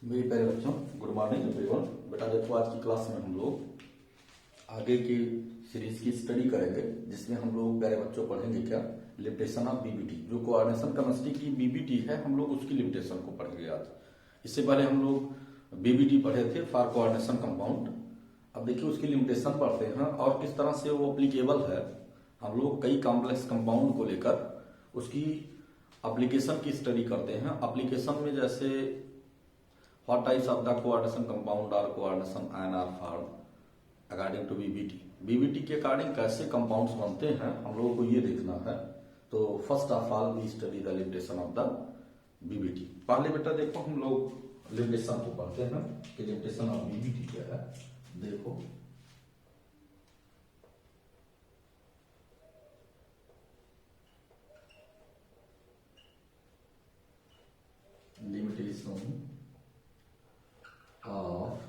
मेरे प्यारे बच्चों, गुड मॉर्निंग एवरीवन। बेटा देखो, आज की क्लास में हम लोग आगे की सीरीज की स्टडी करेंगे, जिसमें हम लोग प्यारे बच्चों पढ़ेंगे क्या, लिमिटेशन ऑफ बीबीटी। जो कोऑर्डिनेशन केमिस्ट्री की बीबीटी है, हम लोग उसकी लिमिटेशन को पढ़ेंगे आज। इससे पहले हम लोग बीबीटी पढ़े थे, फॉर कोऑर्डिनेशन कंपाउंड। अब देखिए उसकी लिमिटेशन पढ़ते हैं और किस तरह से वो अप्लीकेबल है। हम लोग कई कॉम्प्लेक्स कंपाउंड को लेकर उसकी एप्लीकेशन की स्टडी करते हैं। एप्लीकेशन में जैसे What types of the coordination compound or coordination ion are formed according to BBT? BBT के अकॉर्डिंग कैसे कंपाउंड्स बनते हैं, हम लोगों को ये देखना है। तो first of all we study the limitation of the BBT। पहले बेटा देखो, हम लोग लिमिटेशन को पढ़ते हैं कि लिमिटेशन ऑफ BBT क्या है। देखो लिमिटेशन ऑफ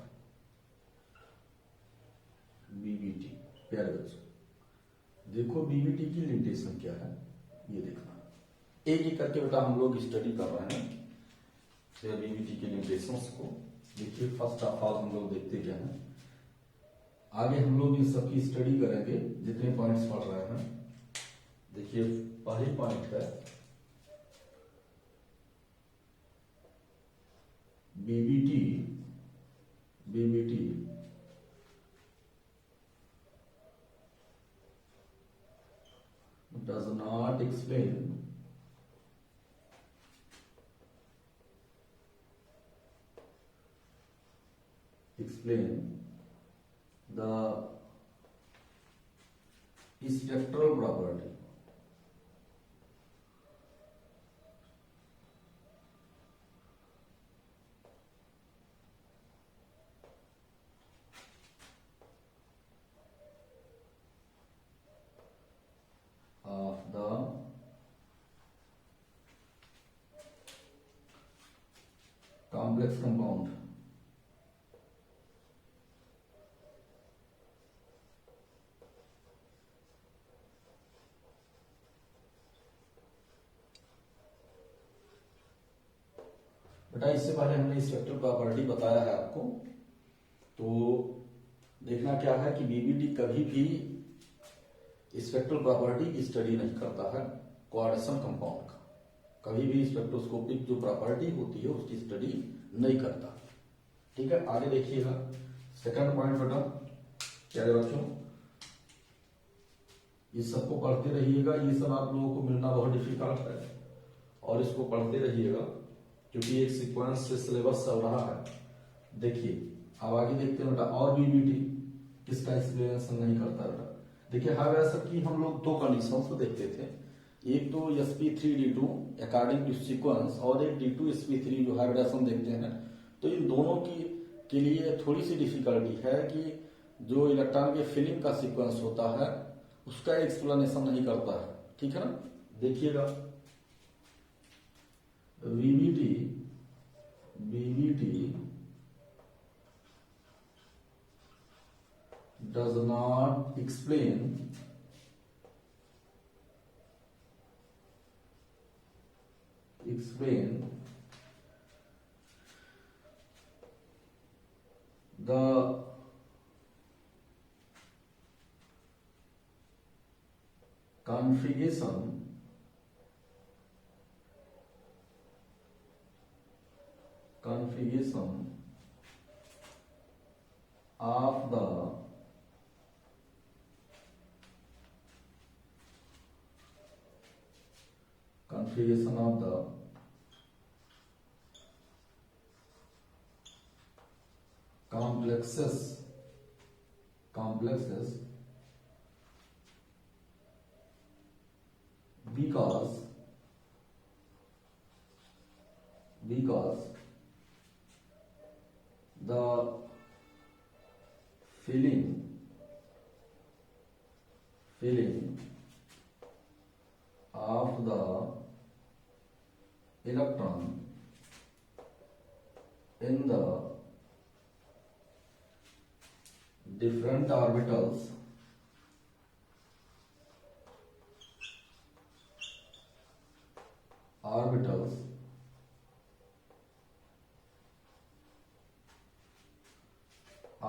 बीबीटी। प्यारे बच्चों देखो, बीबीटी की लिमिटेशन क्या है ये देखना। एक एक करके बेटा हम लोग स्टडी कर रहे हैं बीबीटी के लिमिटेशंस को। देखिए फर्स्ट ऑफ ऑल हम लोग देखते क्या है, आगे हम लोग इन सब की स्टडी करेंगे जितने पॉइंट्स पढ़ रहे हैं। देखिए पहली पॉइंट है BBT does not explain the spectral property of the complex compound बेटा। इससे पहले हमने स्पेक्ट्रल प्रॉपर्टी बताया है आपको, तो देखना क्या है कि बीबीटी कभी भी स्पेक्ट्रल प्रॉपर्टी की स्टडी नहीं करता है कोऑर्डिनेशन कंपाउंड का। कभी भी स्पेक्ट्रोस्कोपिक जो प्रॉपर्टी होती है उसकी स्टडी नहीं करता। ठीक है, आगे देखिएगा सेकंड पॉइंट बेटा। प्यारे बच्चों इस सबको पढ़ते रहिएगा, ये सब आप लोगों को मिलना बहुत डिफिकल्ट है और इसको पढ़ते रहिएगा क्योंकि एक सीक्वेंस से सिलेबस चल रहा है। देखिए अब आगे देखते हैं बेटा, और बीबीटी किसका एक्सप्लेनेशन नहीं करता बेटा। देखिए हाइब्रिडेशन की हम लोग दो कंडीशंस को देखते थे, एक तो sp3d2 अकॉर्डिंग टू सीक्वेंस और एक d2sp3 जो हाइब्रिडेशन देखते हैं। तो इन दोनों की के लिए थोड़ी सी डिफिकल्टी है कि जो इलेक्ट्रॉन के फिलिंग का सीक्वेंस होता है उसका एक्सप्लेनेशन नहीं करता है। ठीक है ना, देखिएगा BBT does not explain the configuration of the complexes because the filling of the electron in the different orbitals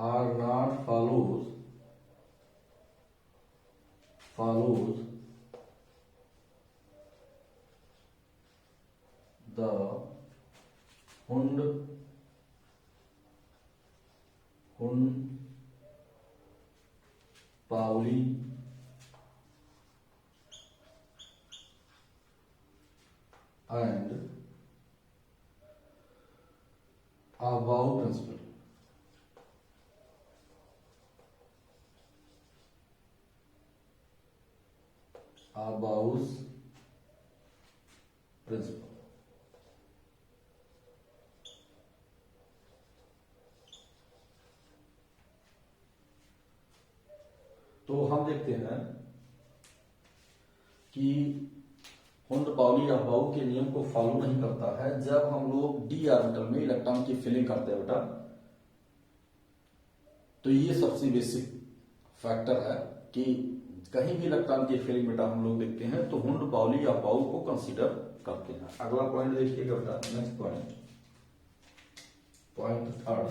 are not follows the Pauli and Above principle. Above principle. तो हम देखते हैं कि हुंड पाउली या बाउ के नियम को फॉलो नहीं करता है जब हम लोग डी ऑर्बिटल में इलेक्ट्रॉन की फिलिंग करते हैं बेटा। तो ये सबसे बेसिक फैक्टर है कि कहीं भी इलेक्ट्रॉन की फिलिंग बेटा हम लोग देखते हैं तो हुंड पाउली या बाउ को कंसीडर करते हैं। अगला पॉइंट देखिएगा बेटा, next point third,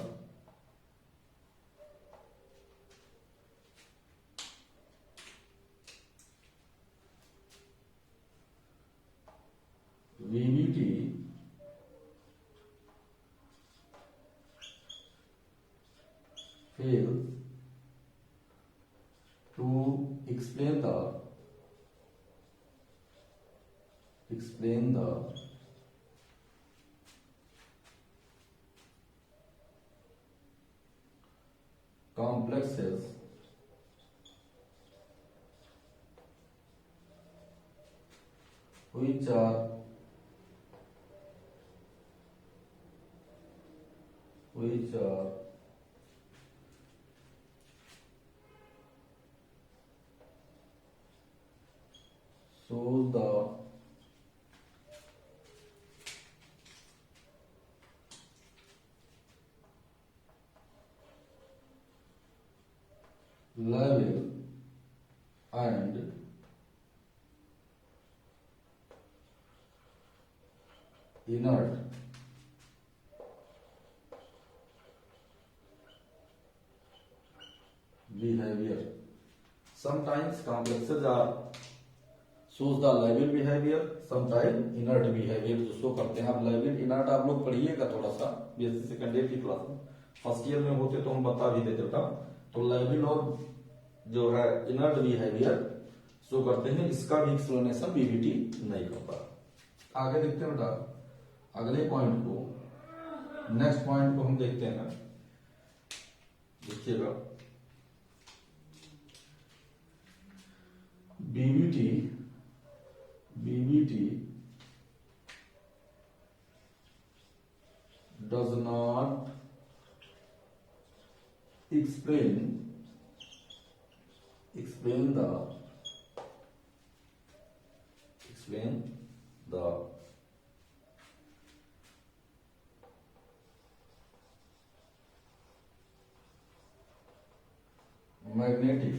VBT fails to explain the complexes which are shows the level and inert behavior. Sometimes complexes are shows the level behavior, sometimes inert behavior जो शो करते हैं। अब लेवल इनर्ट आप लोग पढ़िएगा थोड़ा सा बीएससी सेकेंड ईयर की क्लास में, फर्स्ट ईयर में होते तो हम बता भी देते बेटा। तो लेवल और जो है इनर्ट बिहेवियर शो करते हैं, इसका भी एक्सप्लेनेशन बीबीटी नहीं करता। आगे देखते हैं बेटा अगले पॉइंट को, नेक्स्ट पॉइंट को हम देखते हैं। देखिएगा BBT does not explain the magnetic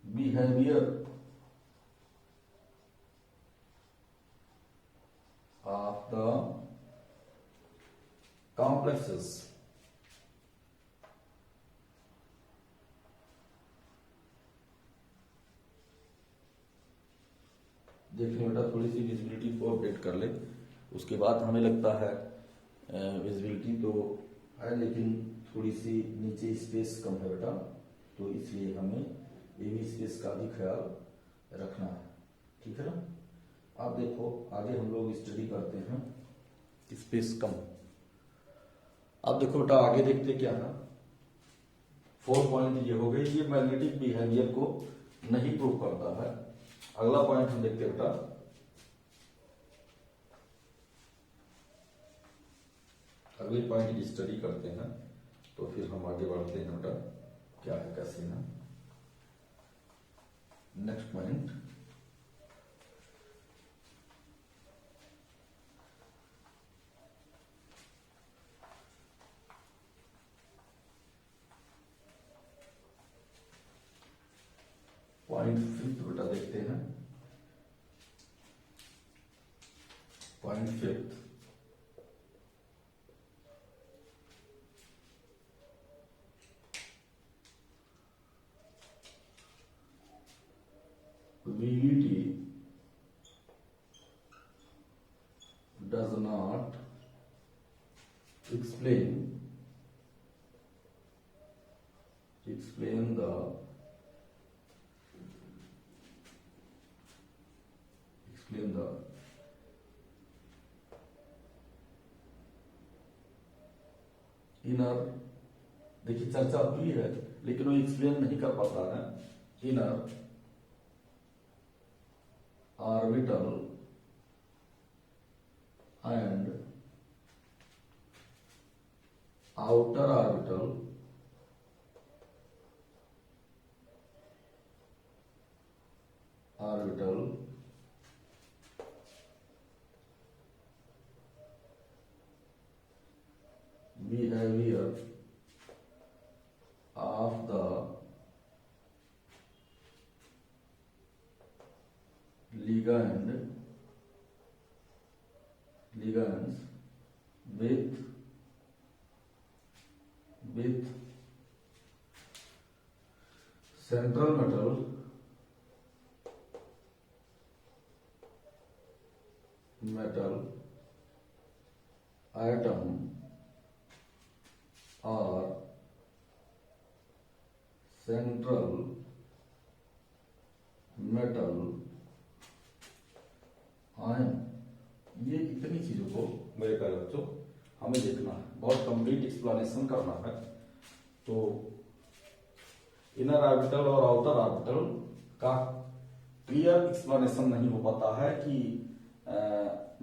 behavior of the complexes देखिए बेटा थोड़ी सी विजिबिलिटी को अपडेट कर ले, उसके बाद हमें लगता है विजिबिलिटी तो है लेकिन थोड़ी सी नीचे स्पेस कम है बेटा, तो इसलिए हमें ये भी स्पेस का भी ख्याल रखना है, ठीक है ना। अब देखो आगे हम लोग स्टडी करते हैं स्पेस कम। अब देखो बेटा आगे देखते क्या है, 4 पॉइंट ये हो गए, ये मैग्नेटिक बिहेवियर को नहीं प्रूव करता है। अगला पॉइंट हम देखते बेटा अगले पॉइंट की स्टडी करते हैं, तो फिर हम आगे बढ़ते हैं बेटा क्या है कैसे है। नेक्स्ट पॉइंट पॉइंट फिफ्थ बेटा देखते हैं। Point fifth explain the inner, देखिए चर्चा हुई है लेकिन वो एक्सप्लेन नहीं कर पाता है। Inner orbital and outer orbital behavior of the ligands with central metal atom or central metal ion, ये इतनी चीजों को मेरे प्यारे बच्चों हमें देखना है, बहुत कंप्लीट एक्सप्लेनेशन करना है। तो इनर ऑर्बिटल और आउटर ऑर्बिटल का क्लियर एक्सप्लेनेशन नहीं हो पाता है कि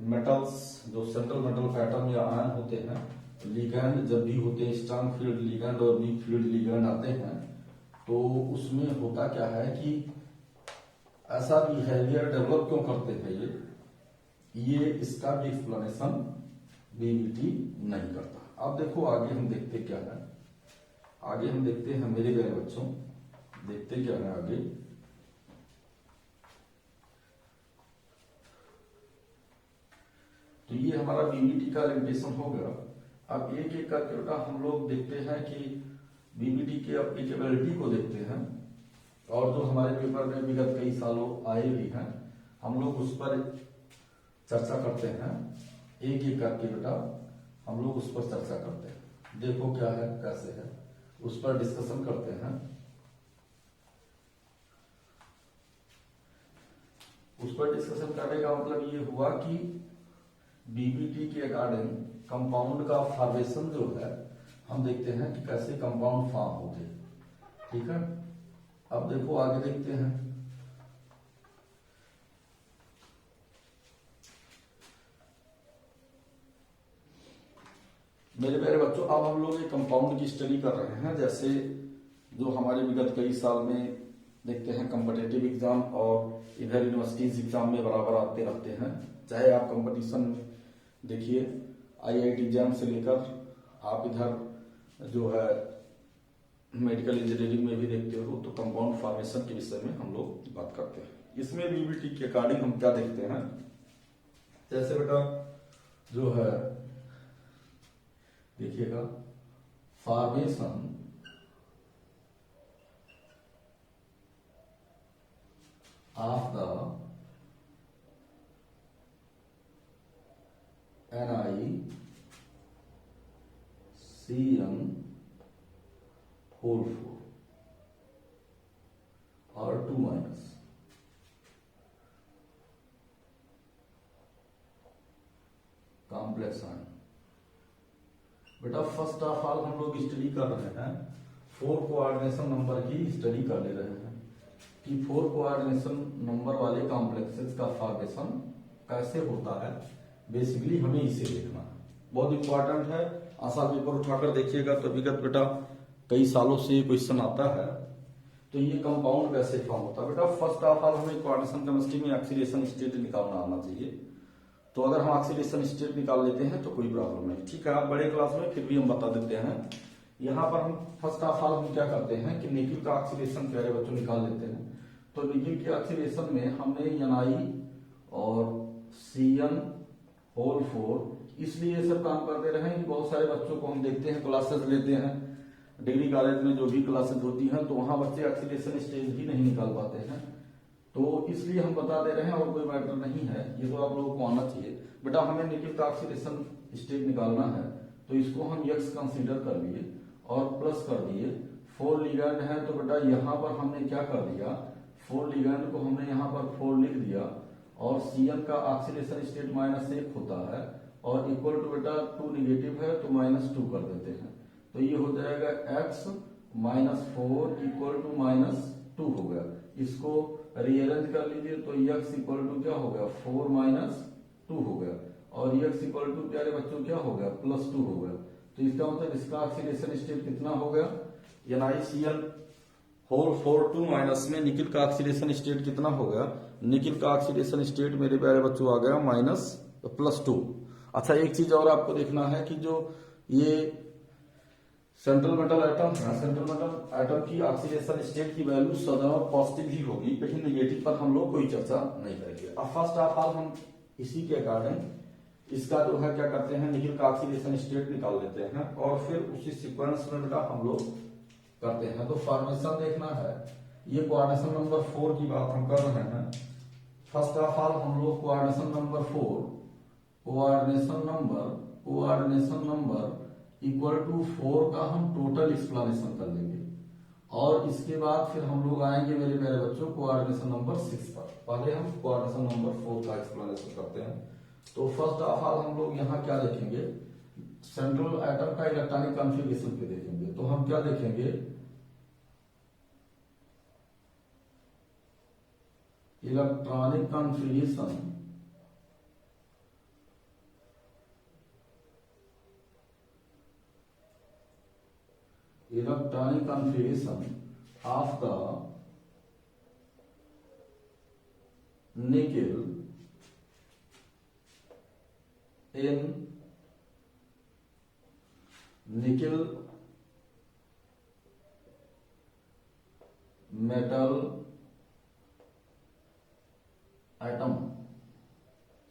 मेटल्स जो सेंट्रल मेटल एटम या आयन होते हैं, लिगैंड जब भी होते हैं, स्ट्रांग फील्ड लिगैंड और वीक फील्ड लिगैंड आते हैं, तो उसमें होता क्या है कि ऐसा बिहेवियर डेवलप क्यों करते हैं ये इसका भी एक्सप्लेनेशन बीबीटी नहीं करता। अब देखो आगे हम देखते क्या है, आगे हम देखते हैं मेरे प्यारे बच्चों, देखते क्या है आगे। तो ये हमारा बीबीटी का लिमिटेशन हो गया। अब एक एक करके बेटा हम लोग देखते हैं कि बीबीटी के एप्लीकेबिलिटी को देखते हैं, और जो हमारे पेपर में विगत कई सालों आए भी हैं हम लोग उस पर चर्चा करते हैं। एक एक करके बेटा हम लोग उस पर चर्चा करते हैं, देखो क्या है कैसे है उस पर डिस्कशन करते हैं। उस पर डिस्कशन करने का मतलब ये हुआ कि बीबीटी के अकॉर्डिंग कंपाउंड का फॉर्मेशन जो है हम देखते हैं कि कैसे कंपाउंड फॉर्म होते हैं, ठीक है। अब देखो आगे देखते हैं। मेरे प्यारे बच्चों अब हम लोग एक कंपाउंड की स्टडी कर रहे हैं, जैसे जो हमारे विगत कई साल में देखते हैं कॉम्पिटिटिव एग्जाम और इधर यूनिवर्सिटीज एग्जाम में बराबर आते रहते हैं। चाहे आप कंपटीशन देखिए आईआईटी एग्जाम से लेकर आप इधर जो है मेडिकल इंजीनियरिंग में भी देखते हो, तो कंपाउंड फॉर्मेशन के विषय में हम लोग बात करते हैं। इसमें बीबीटी के अकॉर्डिंग हम क्या देखते हैं, जैसे बेटा जो है देखिएगा formation of the NiCN whole 4 और 2 माइनस कॉम्प्लेक्स आयन। बेटा फर्स्ट ऑफ ऑल हम लोग स्टडी कर रहे हैं 4 कोऑर्डिनेशन नंबर की स्टडी कर ले रहे हैं कि 4 कोऑर्डिनेशन नंबर वाले कॉम्प्लेक्सेस का फॉर्मेशन कैसे होता है। बेसिकली हमें इसे देखना है, बहुत इंपॉर्टेंट है। आशा पेपर उठाकर देखिएगा तो विगत बेटा कई सालों से ये क्वेश्चन आता है। तो ये कंपाउंड कैसे फॉर्म होता है बेटा, फर्स्ट ऑफ ऑल हमें कोऑर्डिनेशन केमिस्ट्री में ऑक्सीडेशन स्टेट निकालना आना चाहिए। तो अगर हम ऑक्सीडेशन स्टेट निकाल लेते हैं तो कोई प्रॉब्लम नहीं, ठीक है। आप बड़े क्लास में फिर भी हम बता देते हैं। यहाँ पर हम फर्स्ट ऑफ ऑल हम क्या करते हैं कि निकिल का ऑक्सीडेशन प्यारे बच्चों निकाल लेते हैं। तो निकिल के ऑक्सीडेशन में हमने Na और Cn होल 4 इसलिए ये सब काम करते रहे कि बहुत सारे बच्चों को हम देखते हैं क्लासेस लेते हैं डिग्री कॉलेज में, जो भी क्लासेस होती हैं तो वहां बच्चे ऑक्सीडेशन स्टेज ही नहीं निकाल पाते हैं। तो इसलिए हम बता दे रहे हैं और कोई मैटर नहीं है, ये तो आप लोगों को आना चाहिए। बेटा हमें निकिल का ऑक्सीडेशन स्टेज निकालना है तो इसको हम x कंसीडर कर लिए और प्लस कर दिए। 4 लिगैंड है तो बेटा यहाँ पर हमने क्या कर दिया, 4 लिगैंड को हमने यहाँ पर 4 लिख दिया और Cn का ऑक्सीडेशन स्टेट -1 होता है और इक्वल टू बेटा 2 निगेटिव है तो -2 कर देते हैं। तो ये हो जाएगा x -4 इक्वल टू -2 हो गया। इसको रीअरेंज कर लीजिए तो x इक्वल टू क्या हो गया, 4 - 2 हो गया और x इक्वल टू प्यारे बच्चों क्या हो गया, +2 हो गया। तो इसका मतलब इसका ऑक्सीडेशन स्टेट कितना हो गया, NiCl होल 4 माइनस में निकिल का ऑक्सीडेशन स्टेट कितना हो गया, निकिल का ऑक्सीडेशन स्टेट मेरे प्यारे बच्चों आ गया -+2। अच्छा एक चीज और आपको देखना है कि जो ये सेंट्रल मेटल एटम है, सेंट्रल मेटल एटम की ऑक्सीडेशन स्टेट की वैल्यू सदैव पॉजिटिव ही होगी, कहीं नेगेटिव पर हम लोग कोई चर्चा नहीं करेंगे। अब फर्स्ट ऑफ ऑल हम इसी के अकॉर्डिंग इसका जो है क्या करते हैं, निकिल का ऑक्सीडेशन स्टेट निकाल लेते हैं और फिर उसी सीक्वेंस में बेटा हम लोग करते हैं। तो फॉर्मेशन देखना है, ये कोऑर्डिनेशन नंबर 4 की बात हम कर रहे हैं। फर्स्ट ऑफ ऑल हम लोग coordination number 4, coordination number equal to 4 का हम टोटल एक्सप्लेनेशन कर लेंगे और इसके बाद फिर हम लोग आएंगे मेरे प्यारे बच्चों कोऑर्डिनेशन नंबर 6 पर। पहले हम कोऑर्डिनेशन नंबर 4 का एक्सप्लेनेशन करते हैं। तो फर्स्ट ऑफ ऑल हम लोग यहाँ क्या देखेंगे, सेंट्रल एटम का इलेक्ट्रॉनिक कॉन्फ़िगरेशन पे देखेंगे। तो हम क्या देखेंगे, electronic configuration of the nickel in nickel metal atom,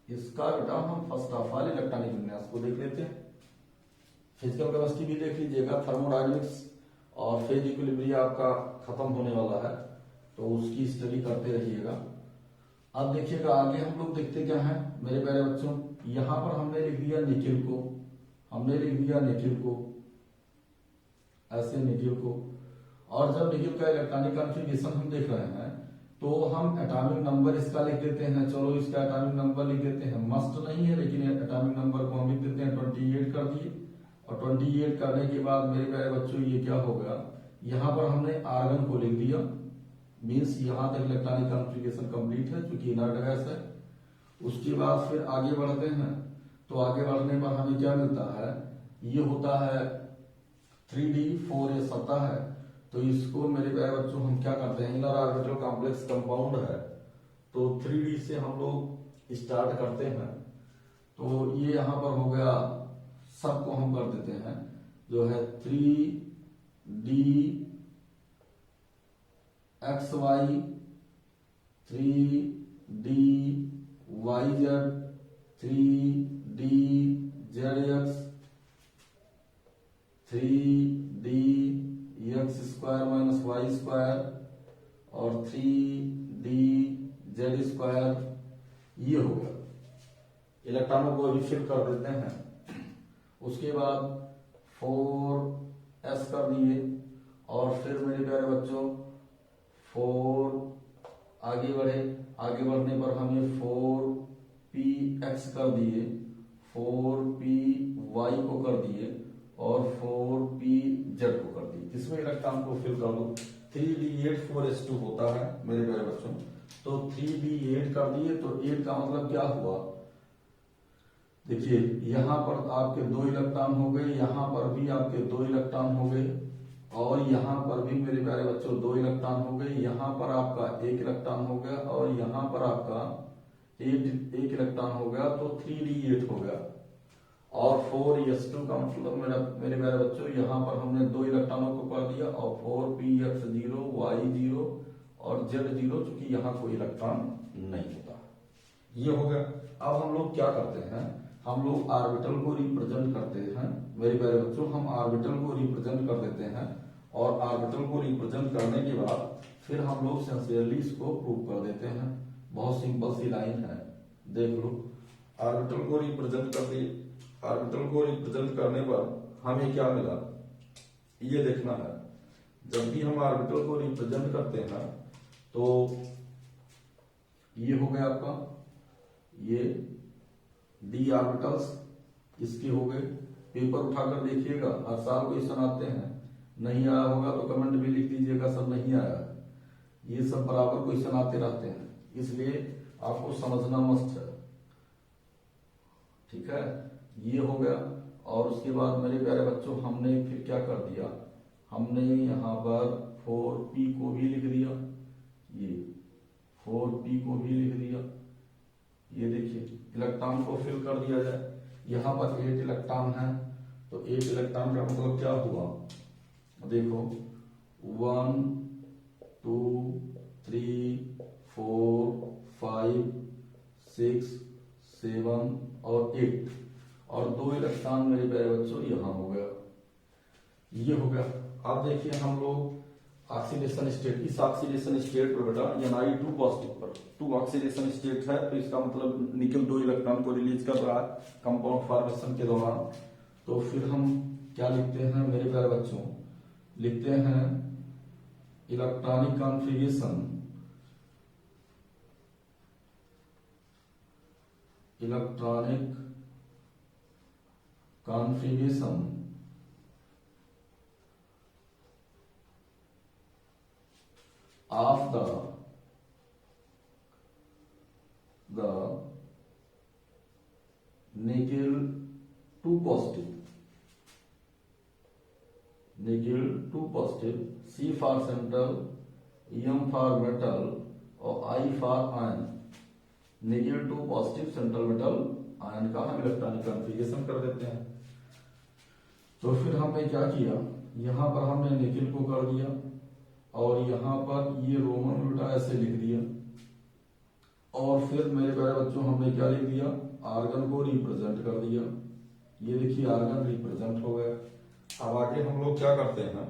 इसका बेटा हम फर्स्ट ऑफ ऑल इलेक्ट्रॉनिक विन्यास को देख लेते हैं। फिजिकल केमिस्ट्री भी देख लीजिएगा, थर्मोडायनेमिक्स और फेज इक्विलिब्रियम आपका खत्म होने वाला है तो उसकी स्टडी करते रहिएगा। अब देखिएगा आगे हम लोग देखते क्या है मेरे प्यारे बच्चों, यहां पर हमने लिख दिया निकिल को, ऐसे निकिल को। और जब निकिल का इलेक्ट्रॉनिक कॉन्फ़िगरेशन हम देख रहे हैं तो हम एटॉमिक नंबर इसका लिख देते हैं। चलो इसका एटॉमिक नंबर लिख देते हैं, मस्ट नहीं है लेकिन एटॉमिक नंबर को हम लिख देते हैं 28 कर दिए। और 28 करने के बाद मेरे प्यारे बच्चों ये क्या हो गया, यहाँ पर हमने आर्गन को लिख दिया, मीन्स यहाँ तक इलेक्ट्रॉनिक कॉन्फ़िगरेशन कंप्लीट है क्योंकि इनर्ट गैस है। उसके बाद फिर आगे बढ़ते हैं तो आगे बढ़ने पर हमें क्या मिलता है, ये होता है 3D4S आता है। तो इसको मेरे प्यारे बच्चों हम क्या करते हैं, इनर ऑर्बिटल कॉम्प्लेक्स कंपाउंड है तो 3D से हम लोग स्टार्ट करते हैं। तो ये यहां पर हो गया, सबको हम कर देते हैं जो है 3DXY, 3DYZ, 3DZX, 3DX² और 3DZ², ये हो गया। इलेक्ट्रॉनों को अभी फिल कर देते हैं। उसके बाद 4S कर दिए और फिर मेरे प्यारे बच्चों 4 आगे बढ़े, आगे बढ़ने पर हमें 4PX कर दिए, 4PY को कर दिए और 4PZ को कर दिए। इसमें इलेक्ट्रॉन को फिल कर दो। 3D8 4S2 होता है मेरे प्यारे बच्चों। तो 3D8 कर दिए तो 8 का मतलब क्या हुआ, देखिए यहां पर आपके 2 इलेक्ट्रॉन हो गए, यहां पर भी आपके 2 इलेक्ट्रॉन हो गए और यहां पर भी मेरे प्यारे बच्चों 2 इलेक्ट्रॉन हो गए। यहां पर आपका 1 इलेक्ट्रॉन हो गया और यहां पर आपका एक इलेक्ट्रॉन हो गया, तो 3D8 हो गया। और 4S2 का मतलब मेरे प्यारे बच्चों यहाँ पर हमने 2 इलेक्ट्रॉनों को कर दिया और 4Px0, Y0 और Z0, चूंकि यहाँ कोई इलेक्ट्रॉन नहीं होता। ये हो गया। अब हम लोग क्या करते हैं, हम लोग ऑर्बिटल को रिप्रेजेंट करते हैं मेरे प्यारे बच्चों। हम ऑर्बिटल को रिप्रेजेंट कर देते हैं और ऑर्बिटल को रिप्रेजेंट करने के बाद फिर हम लोग सिंसियरली इसको प्रूव कर देते हैं। बहुत सिंपल सी लाइन है, देख लो। ऑर्बिटल को रिप्रेजेंट कर दिए ऑर्बिटल को रिप्रेजेंट करने पर हमें क्या मिला ये देखना है। जब भी हम ऑर्बिटल को रिप्रेजेंट करते हैं तो ये हो गया आपका, ये डी ऑर्बिटल्स इसके हो गए। पेपर उठाकर देखिएगा, हर साल क्वेश्चन आते हैं, नहीं आया होगा तो कमेंट में लिख दीजिएगा सर नहीं आया। ये सब बराबर क्वेश्चन आते रहते हैं, इसलिए आपको समझना मस्त है, ठीक है। ये हो गया। और उसके बाद मेरे प्यारे बच्चों हमने फिर क्या कर दिया, हमने यहाँ पर 4p को भी लिख दिया, ये 4p को भी लिख दिया। ये देखिए इलेक्ट्रॉन को फिल कर दिया जाए, यहाँ पर 8 इलेक्ट्रॉन है तो 8 इलेक्ट्रॉन का मतलब क्या हुआ, देखो 1 2 3 4 5 6 7 और 8 और 2 इलेक्ट्रॉन मेरे प्यारे बच्चों यहाँ हो गया, ये हो गया। अब देखिए हम लोग ऑक्सीडेशन स्टेट, इस ऑक्सीडेशन स्टेट पर बेटा Ni2 पॉजिटिव पर 2 ऑक्सीडेशन स्टेट है तो इसका मतलब निकल 2 इलेक्ट्रॉन को रिलीज कर रहा है कंपाउंड फॉर्मेशन के दौरान। तो फिर हम क्या लिखते हैं मेरे प्यारे बच्चों, लिखते हैं electronic configuration, electronic configuration of the nickel 2 positive, nickel 2 positive, C for central, M for metal और I for ion। nickel 2 positive central metal ion का हम इलेक्ट्रॉनिक कॉन्फ़िगरेशन कर देते हैं। तो फिर हमने क्या किया, यहां पर हमने निकिल को कर दिया और यहाँ पर ये रोमन बेटा ऐसे लिख दिया और फिर मेरे प्यारे बच्चों हमने क्या लिख दिया, आर्गन को रिप्रेजेंट कर दिया। ये देखिए आर्गन रिप्रेजेंट हो गया। अब आगे हम लोग क्या करते हैं,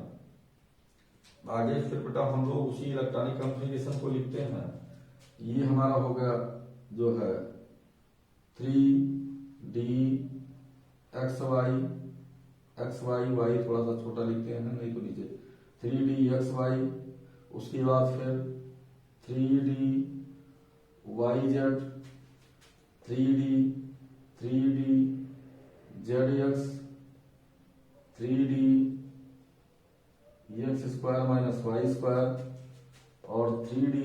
आगे फिर बेटा हम लोग उसी इलेक्ट्रॉनिक कॉन्फ़िगरेशन को लिखते हैं। ये हमारा हो गया जो है 3D XY Y थोड़ा सा छोटा लिखते हैं नहीं तो नीचे 3D XY, उसके बाद फिर 3D YZ, 3D ZX, 3D x square minus Y square और 3D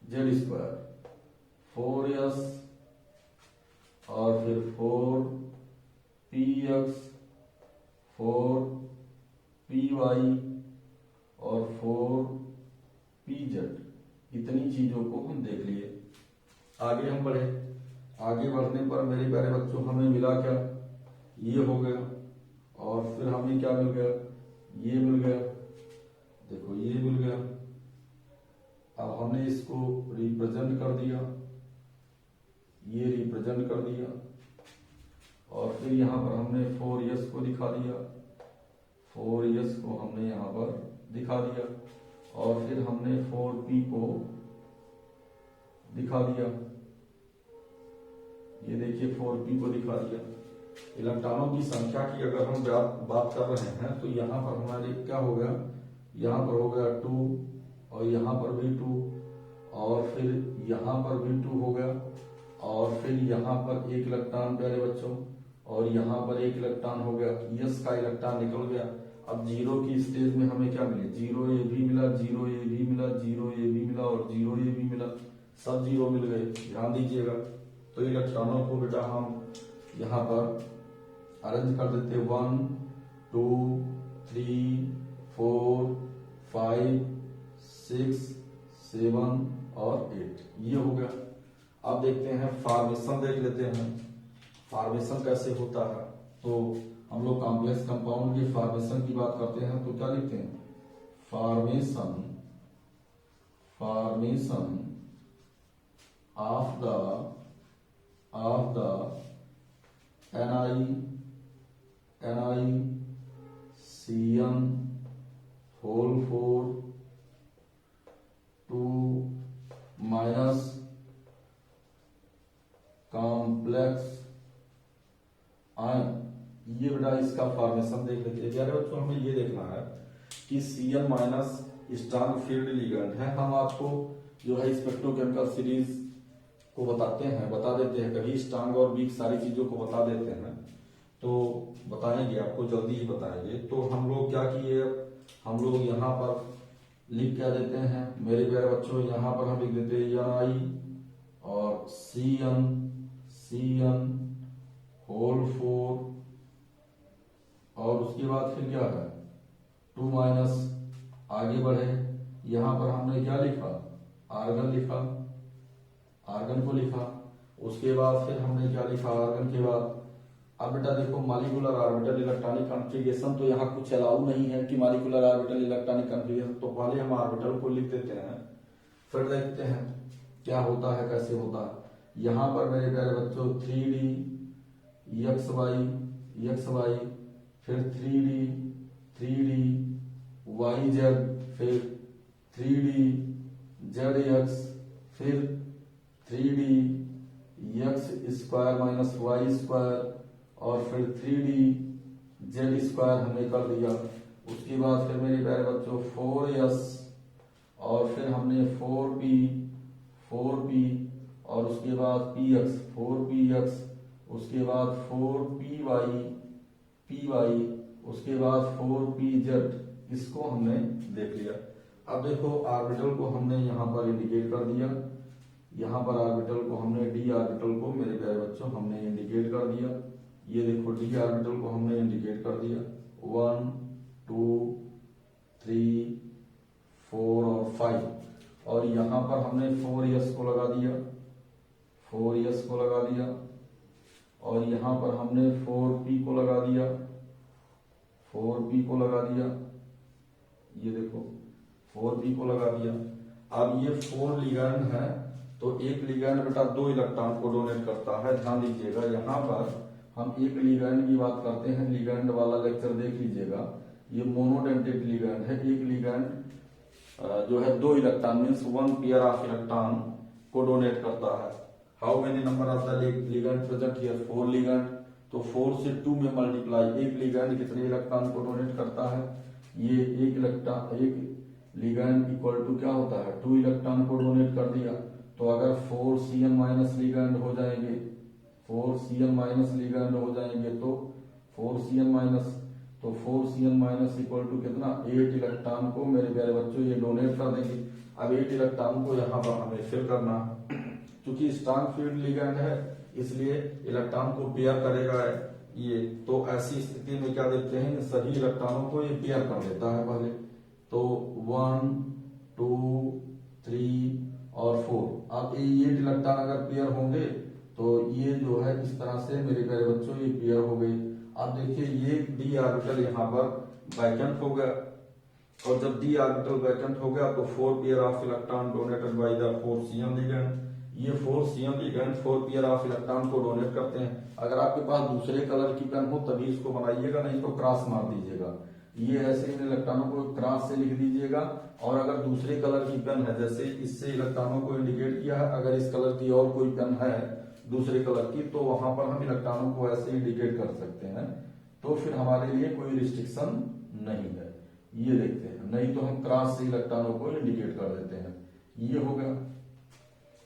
Z स्क्वायर, 4S और फिर 4PX, 4PY और 4PZ। इतनी चीजों को हम देख लिए। आगे हम बढ़े, आगे बढ़ने पर मेरे प्यारे बच्चों हमें मिला क्या, ये हो गया और फिर हमें क्या मिल गया, ये मिल गया, देखो ये मिल गया। अब हमने इसको रिप्रेजेंट कर दिया, ये रिप्रेजेंट कर दिया और फिर यहाँ पर हमने 4S को दिखा दिया, 4S को हमने यहाँ पर दिखा दिया और फिर हमने 4P को दिखा दिया। ये देखिए 4P को दिखा दिया। इलेक्ट्रॉनों की संख्या की अगर हम बात कर रहे हैं तो यहाँ पर हमारे क्या हो गया, यहाँ पर हो गया 2 और यहाँ पर भी 2 और फिर यहाँ पर भी 2 हो गया और फिर यहाँ पर एक इलेक्ट्रॉन प्यारे बच्चों और यहाँ पर एक इलेक्ट्रॉन हो गया, यस का इलेक्ट्रॉन निकल गया। अब जीरो की स्टेज में हमें क्या मिले, 0 ए भी मिला, 0 ए भी मिला, 0 ए भी मिला और 0 ए भी मिला, सब 0 मिल गए। ध्यान दीजिएगा। तो इलेक्ट्रॉनों को बेटा हम यहाँ पर अरेंज कर देते, 1 2 3 4 5 6 7 और 8, ये हो गया। अब देखते हैं फॉर्मेशन, देख लेते हैं फॉर्मेशन कैसे होता है। तो हम लोग कॉम्प्लेक्स कंपाउंड की फॉर्मेशन की बात करते हैं तो क्या लिखते हैं, formation of the NiCN whole 4 2 minus complex ये बेटा इसका फॉर्मेशन देख लेते हैं यार बच्चों। हमें ये देखना है कि Cn minus strong field ligand है। हम आपको जो है स्पेक्ट्रोकेमिकल सीरीज को बताते हैं, बता देते हैं, कभी स्ट्रांग और वीक सारी चीजों को बता देते हैं, तो बताएंगे आपको, जल्दी ही बताएंगे। तो हम लोग क्या किए, हम लोग यहाँ पर लिख क्या देते हैं मेरे प्यारे बच्चों, यहाँ पर हम लिख देते हैं Ni और Cn होल 4 और उसके बाद फिर क्या है 2 माइनस, आगे बढ़े यहां पर हमने क्या लिखा, आर्गन लिखा, आर्गन को लिखा। उसके बाद फिर हमने क्या लिखा आर्गन के बाद। अब बेटा देखो मॉलिक्यूलर ऑर्बिटल इलेक्ट्रॉनिक कॉन्फ़िगरेशन तो यहाँ कुछ अलाउ नहीं है कि मॉलिक्यूलर ऑर्बिटल इलेक्ट्रॉनिक कॉन्फ़िगरेशन, तो पहले हम ऑर्बिटल को लिख देते हैं, फिर देखते हैं क्या होता है, कैसे होता है। यहाँ पर मेरे प्यारे बच्चों 3D XY फिर 3D YZ फिर 3D ZX फिर 3D X square minus Y square और फिर 3D Z स्क्वायर हमने कर दिया। उसके बाद फिर मेरे प्यारे बच्चों 4S और फिर हमने 4P और उसके बाद PX 4PX, उसके बाद 4PY, उसके बाद 4PZ, इसको हमने देख लिया। अब देखो ऑर्बिटल को हमने यहाँ पर इंडिकेट कर दिया, यहाँ पर ऑर्बिटल को हमने डी ऑर्बिटल को मेरे प्यारे बच्चों हमने इंडिकेट कर दिया। ये देखो डी ऑर्बिटल को हमने इंडिकेट कर दिया 1 2 3 4 और 5 और यहाँ पर हमने 4s को लगा दिया, 4s को लगा दिया और यहाँ पर हमने 4p को लगा दिया, 4p को लगा दिया। ये देखो 4p को लगा दिया। अब ये 4 लिगैंड है तो एक लिगैंड बेटा 2 इलेक्ट्रॉन को डोनेट करता है। ध्यान दीजिएगा यहाँ पर हम एक लिगैंड की बात करते हैं, लिगैंड वाला लेक्चर देख लीजिएगा। ये मोनोडेंटेड लिगैंड है, एक लिगैंड जो है 2 electron means 1 pair of electron को डोनेट करता है। How many number of the ligand present here 4 ligand, तो 4 से 2 में मल्टीप्लाई, एक लिगैंड कितने इलेक्ट्रॉन को डोनेट करता है, ये एक इलेक्ट्रॉन एक लिगैंड इक्वल टू क्या होता है 2 इलेक्ट्रॉन को डोनेट कर दिया। तो अगर 4 Cn माइनस लिगैंड हो जाएंगे, 4 Cn माइनस लिगैंड हो जाएंगे तो 4 Cn माइनस, तो 4 Cn माइनस इक्वल टू कितना 8 इलेक्ट्रॉन को मेरे प्यारे बच्चों ये डोनेट कर देंगे। अब 8 इलेक्ट्रॉन को यहाँ पर हमें फिल करना, क्योंकि स्ट्रांग फील्ड लिगैंड है इसलिए इलेक्ट्रॉन को पेयर करेगा ये। तो ऐसी स्थिति में क्या देखते हैं सभी इलेक्ट्रॉनों को ये पेयर कर लेता है पहले, तो 1 2 3 और 4। अब ये 8 इलेक्ट्रॉन अगर पेयर होंगे तो ये जो है इस तरह से मेरे प्यारे बच्चों ये पेयर हो गई। अब देखिए ये डी ऑर्बिटल यहाँ पर वैकेंट हो गया और जब डी ऑर्बिटल वैकेंट हो गया तो 4 pair of electron donated by the 4 Cn ligand. ये 4 Cn ligand 4 pair of electron को डोनेट करते हैं। अगर आपके पास दूसरे कलर की पेन हो तभी इसको बनाइएगा, नहीं तो क्रॉस मार दीजिएगा। ये ऐसे इन इलेक्ट्रॉनों को क्रॉस से लिख दीजिएगा। और अगर दूसरे कलर की पेन है, जैसे इससे इलेक्ट्रॉनों को इंडिकेट किया है, अगर इस कलर की और कोई पेन है दूसरे कलर की तो वहां पर हम इलेक्ट्रॉनों को ऐसे इंडिकेट कर सकते हैं, तो फिर हमारे लिए कोई रिस्ट्रिक्शन नहीं है। ये देखते हैं, नहीं तो हम क्रॉस से इलेक्ट्रॉनों को इंडिकेट कर देते हैं। ये हो गया।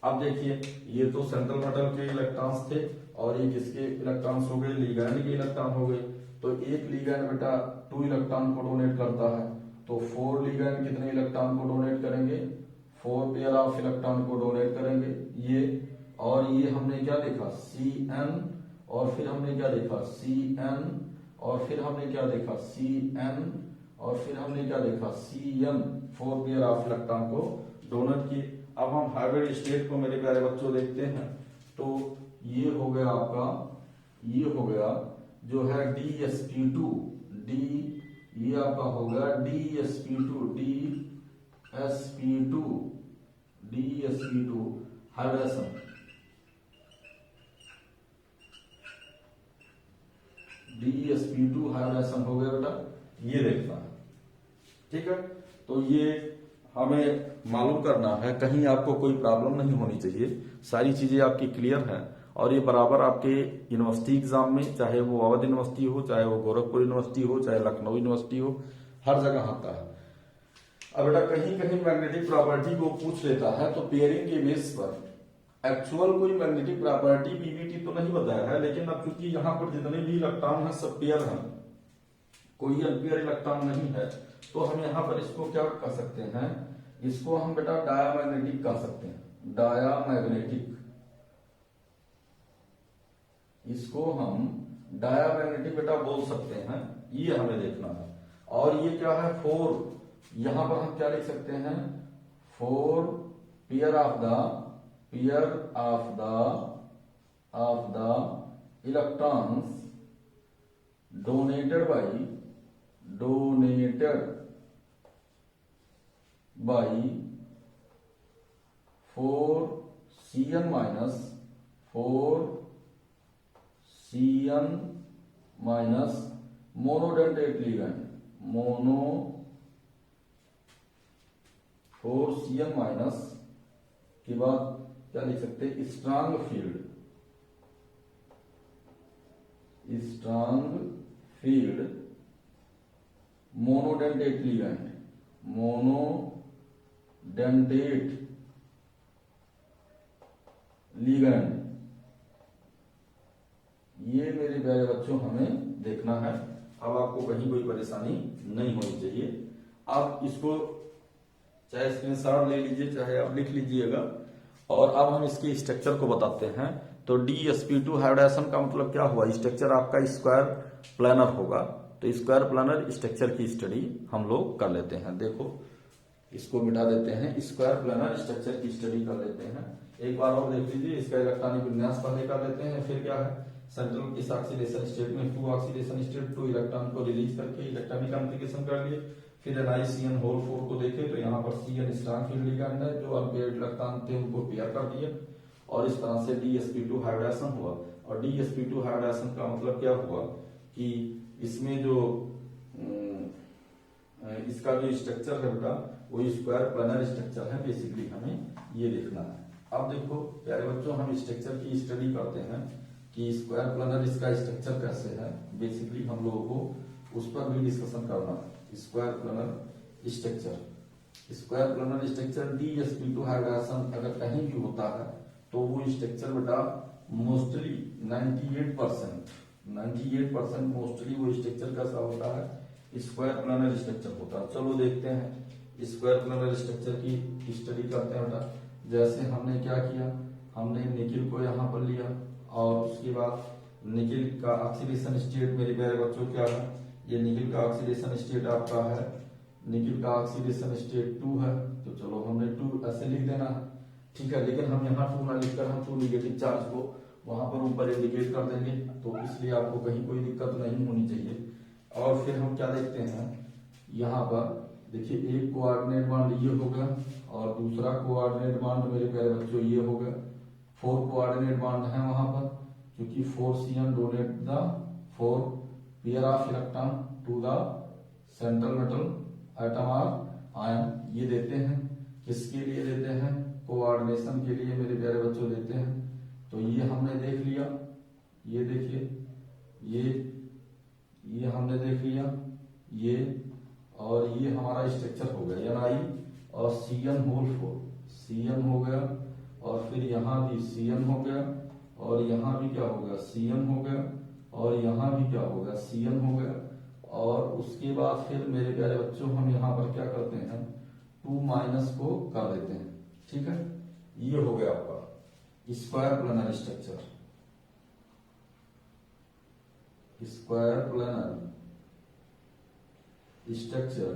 अब देखिए ये तो सेंट्रल मेटल के इलेक्ट्रॉन्स थे और ये किसके इलेक्ट्रॉन्स हो गए, लिगैंड के इलेक्ट्रॉन हो गए। तो एक लिगैंड बेटा 2 इलेक्ट्रॉन को डोनेट करता है, तो 4 लिगैंड कितने इलेक्ट्रॉन को डोनेट करेंगे, 4 पेयर ऑफ इलेक्ट्रॉन को डोनेट करेंगे ये। और ये हमने क्या देखा Cn और फिर हमने क्या देखा Cn और फिर हमने क्या देखा Cn और फिर हमने क्या देखा Cn, 4 पेयर ऑफ इलेक्ट्रॉन को डोनेट किए। अब हम हाइब्रिड स्टेट को मेरे प्यारे बच्चों देखते हैं, तो ये हो गया आपका, ये हो गया जो है DsP2 डी, ये आपका हो गया DsP2 हाइब्रिडेशन, DsP2 हाइब्रिडेशन हो गया बेटा, ये देखना है। ठीक है, तो ये हमें मालूम करना है, कहीं आपको कोई प्रॉब्लम नहीं होनी चाहिए, सारी चीजें आपकी क्लियर हैं। और ये बराबर आपके यूनिवर्सिटी एग्जाम में, चाहे वो अवध यूनिवर्सिटी हो, चाहे वो गोरखपुर यूनिवर्सिटी हो, चाहे लखनऊ यूनिवर्सिटी हो, हर जगह आता है। अब बेटा कहीं कहीं मैग्नेटिक प्रॉपर्टी को पूछ लेता है, तो पेयरिंग के बेस पर एक्चुअल कोई मैग्नेटिक प्रॉपर्टी बीबीटी तो नहीं बताया है, लेकिन अब चूंकि यहाँ पर जितने भी इलेक्ट्रॉन है सब पेयर हैं, कोई अनपेयर इलेक्ट्रॉन नहीं है, तो हम यहाँ पर इसको क्या कह सकते हैं, इसको हम बेटा डायामैग्नेटिक कह सकते हैं। डायामैग्नेटिक, इसको हम डायामैग्नेटिक बेटा बोल सकते हैं, ये हमें देखना है। और ये क्या है, 4, यहां पर हम क्या लिख सकते हैं, 4 pair of the electrons donated by 4Cn minus monodentate ligand, 4Cn minus के बाद क्या लिख सकते हैं, स्ट्रांग फील्ड मोनोडेंटेट लिगैंड। ये मेरे प्यारे बच्चों हमें देखना है। अब आपको कहीं कोई परेशानी नहीं होनी चाहिए। आप इसको चाहे स्क्रीनशॉट ले लीजिए, चाहे आप लिख लीजिएगा। और अब हम इसके स्ट्रक्चर को बताते हैं। तो DsP2 हाइब्रिडाइजेशन का मतलब क्या हुआ, स्ट्रक्चर आपका स्क्वायर प्लानर होगा। तो स्क्वायर प्लानर स्ट्रक्चर की स्टडी हम लोग कर लेते हैं। देखो इसको मिटा देते हैं, स्क्वायर प्लानर स्ट्रक्चर की स्टडी कर लेते हैं। एक बार और देख लीजिए, इसका इलेक्ट्रॉनिक विन्यास पहले कर लेते हैं। फिर क्या है, सेंट्रल इस ऑक्सीडेशन स्टेट में 2 ऑक्सीडेशन स्टेट 2 इलेक्ट्रॉन को रिलीज करके इलेक्ट्रॉनिक कॉन्फ़िगरेशन कर लिए। फिर NiCN होल 4 को देखे तो यहाँ पर Cn स्ट्रांग फील्ड लिगैंड है, जो अनपेयर्ड इलेक्ट्रॉन थे उनको पेयर कर दिया और इस तरह से DsP2 हाइब्रिडाइजेशन हुआ। और DsP2 हाइब्रिडाइजेशन का मतलब क्या हुआ कि इसमें जो इसका जो स्ट्रक्चर है बेटा वो स्क्वायर प्लानर स्ट्रक्चर है। बेसिकली हमें ये देखना है। अब देखो प्यारे बच्चों, हम स्ट्रक्चर की स्टडी करते हैं कि स्क्वायर प्लानर इसका स्ट्रक्चर कैसे है। बेसिकली हम लोगों को उस पर भी डिस्कशन करना है। Square planar structure DsP2 hybridisation अगर कहीं भी होता है तो वो स्ट्रक्चर बेटा मोस्टली 98% मोस्टली वो स्ट्रक्चर कैसा होता है, स्क्वायर प्लानर स्ट्रक्चर होता है। चलो देखते हैं स्क्वायर प्लानर स्ट्रक्चर की स्टडी करते हैं बेटा। जैसे हमने क्या किया, हमने निकिल को यहाँ पर लिया और उसके बाद निकिल का ऑक्सीडेशन स्टेट मेरे प्यारे बच्चों क्या है, ये निकिल का ऑक्सीडेशन स्टेट आपका है, निकिल का ऑक्सीडेशन स्टेट 2 है। तो चलो हमने 2 ऐसे लिख देना है, ठीक है। लेकिन हम यहाँ 2 ना लिखकर हम 2 निगेटिव चार्ज को वहां पर ऊपर इंडिकेट कर देंगे, तो इसलिए आपको कहीं कोई दिक्कत नहीं होनी चाहिए। और फिर हम क्या देखते हैं, यहाँ पर देखिए एक कोऑर्डिनेट बांड ये हो गया और दूसरा कोऑर्डिनेट बांड मेरे प्यारे बच्चों ये हो गया। 4 कोऑर्डिनेट बांड है वहां पर, क्योंकि 4Cn donate the 4 pair of electron to the central metal atom और आयन। ये देते हैं, किसके लिए देते हैं, कोऑर्डिनेशन के लिए मेरे प्यारे बच्चों देते हैं। तो ये हमने देख लिया, ये देखिए ये हमने देख लिया, ये और ये हमारा स्ट्रक्चर हो गया Ni और Cn होल 4 Cn हो गया और फिर यहाँ भी Cn हो गया और यहाँ भी क्या हो गया, Cn हो गया और यहाँ भी क्या हो गया, Cn हो गया। और उसके बाद फिर मेरे प्यारे बच्चों हम यहाँ पर क्या करते हैं, 2 माइनस को कर देते हैं, ठीक है। ये हो गया आपका square planar structure, square planar structure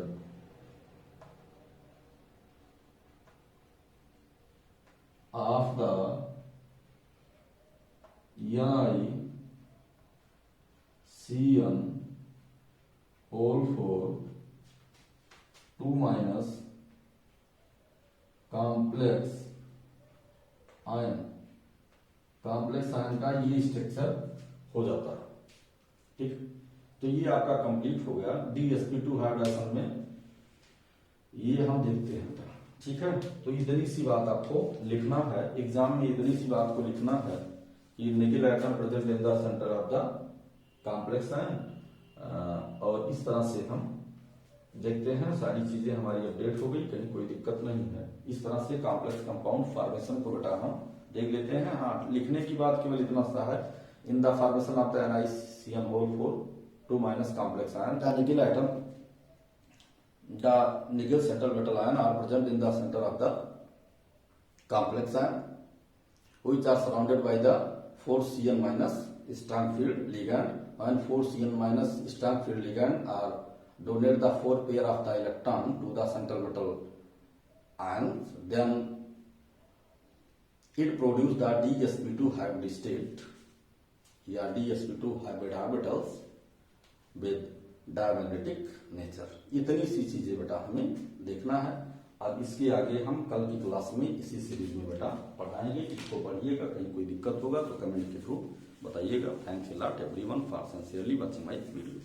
of the NiCN whole 4 2 minus complex ion का ये स्ट्रक्चर हो जाता है, ठीक। तो ये आपका कंप्लीट हो गया DsP2 हाइब्रिडाइजेशन में, ये हम देखते हैं, ठीक है। तो इतनी सी बात आपको लिखना है, एग्जाम में इतनी सी बात को लिखना है कि nickel item present in the centre of the complex ion, और इस तरह से हम देखते हैं सारी चीजें हमारी अपडेट हो गई, कहीं कोई दिक्कत नहीं है। इस तरह से कॉम्प्लेक्स कंपाउंड फॉर्मेशन को बेटा हम देख लेते हैं। हाँ, लिखने की बात केवल इतना सा है, in the formation of the NiCN4 2- complex ion, the nickel atom, the nickel central metal ion are present in the center of the complex ion, which are surrounded by the 4Cn- strong field ligand, and 4Cn- strong field ligand are donate the 4 pair of the electron to the central metal ions, then it produce the DsP2 hybrid state या DsP2 hybrid orbitals with diamagnetic nature. इतनी सी चीजें बेटा हमें देखना है। अब इसके आगे हम कल की क्लास में इसी सीरीज में बेटा पढ़ाएंगे। इसको पढ़िएगा, कहीं कोई दिक्कत होगा तो कमेंट के थ्रू बताइएगा। Thanks a lot everyone for sincerely watching my video.